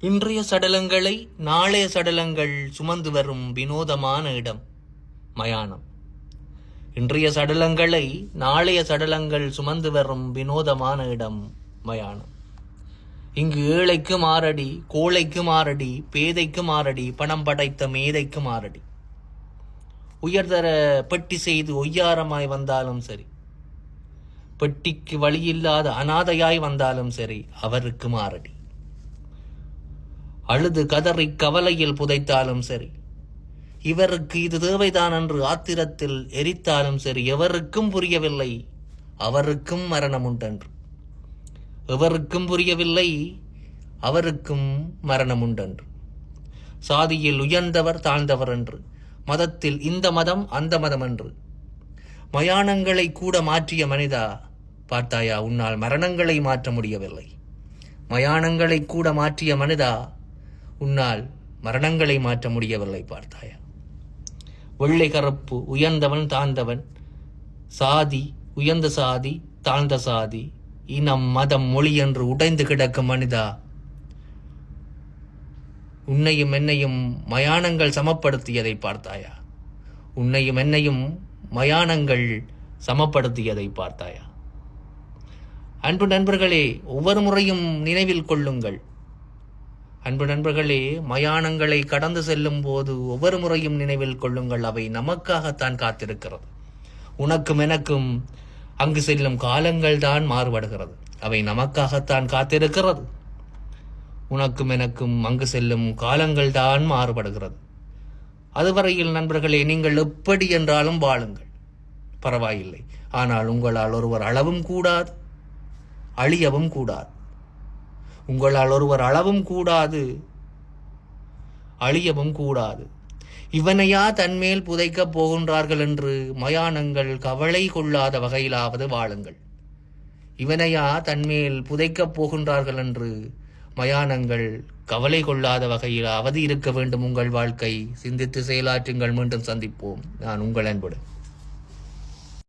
இன்றைய சடலங்களை நாளைய சடலங்கள் சுமந்து வரும் வினோதமான இடம் மயானம். இன்றைய சடலங்களை நாளைய சடலங்கள் சுமந்து வரும் வினோதமான இடம் மயானம். இங்கு ஏழைக்கு மாரடி, கோழைக்கு மாரடி, பேதைக்கு மாரடி, பணம் படைத்த மேதைக்கு மாரடி. உயர்தர பெட்டி செய்து ஒய்யாரமாய் வந்தாலும் சரி, பெட்டிக்கு வழியில்லாத அனாதையாய் வந்தாலும் சரி, அவருக்கு மாரடி. அழுது கதறி கவலையில் புதைத்தாலும் சரி, இவருக்கு இது தேவைதான் என்று ஆத்திரத்தில் எரித்தாலும் சரி, எவருக்கும் புரியவில்லை அவருக்கும் மரணம் உண்டென்று. எவருக்கும் புரியவில்லை அவருக்கும் மரணம் உண்டென்று. சாதியில் உயர்ந்தவர் தாழ்ந்தவர் என்று, மதத்தில் இந்த மதம் அந்த மதம் என்று, மயானங்களை கூட மாற்றிய மனிதா, பார்த்தாயா உன்னால் மரணங்களை மாற்ற முடியவில்லை. மயானங்களை கூட மாற்றிய மனிதா, உன்னால் மரணங்களை மாற்ற முடியவில்லை. பார்த்தாயா, வெள்ளை கருப்பு, உயர்ந்தவன் தாழ்ந்தவன், சாதி உயர்ந்த சாதி தாழ்ந்த சாதி, இனம் மதம் மொழி என்று உடைந்து கிடக்கும் மனிதா, உன்னையும் என்னையும் மயானங்கள் சமப்படுத்தியதை பார்த்தாயா? உன்னையும் என்னையும் மயானங்கள் சமப்படுத்தியதை பார்த்தாயா? அன்பு நண்பர்களே, ஒவ்வொரு முறையும் நினைவில் கொள்ளுங்கள். அன்பு நண்பர்களே, மயானங்களை கடந்து செல்லும் போது ஒவ்வொரு முறையும் நினைவில் கொள்ளுங்கள், அவை நமக்காகத்தான் காத்திருக்கிறது. உனக்கும் எனக்கும் அங்கு செல்லும் காலங்கள் தான் மாறுபடுகிறது. அவை நமக்காகத்தான் காத்திருக்கிறது. உனக்கும் எனக்கும் அங்கு செல்லும் காலங்கள் தான் மாறுபடுகிறது. அதுவரையில் நண்பர்களே, நீங்கள் எப்படி என்றாலும் வாழுங்கள், பரவாயில்லை. ஆனால் உங்களால் ஒருவர் அளவும் கூடாது, அழியவும் கூடாது. உங்களால் ஒருவர் அளவும் கூடாது, அழியவும் கூடாது. இவனையா தன்மேல் புதைக்கப் போகின்றார்கள் என்று மயானங்கள் கவலை கொள்ளாத வகையிலாவது வாழுங்கள். இவனையா தன்மேல் புதைக்கப் போகின்றார்கள் என்று மயானங்கள் கவலை கொள்ளாத வகையிலாவது இருக்க வேண்டும் உங்கள் வாழ்க்கை. சிந்தித்து செயலாற்றுங்கள். மீண்டும் சந்திப்போம். நான் உங்கள் அன்புடன்.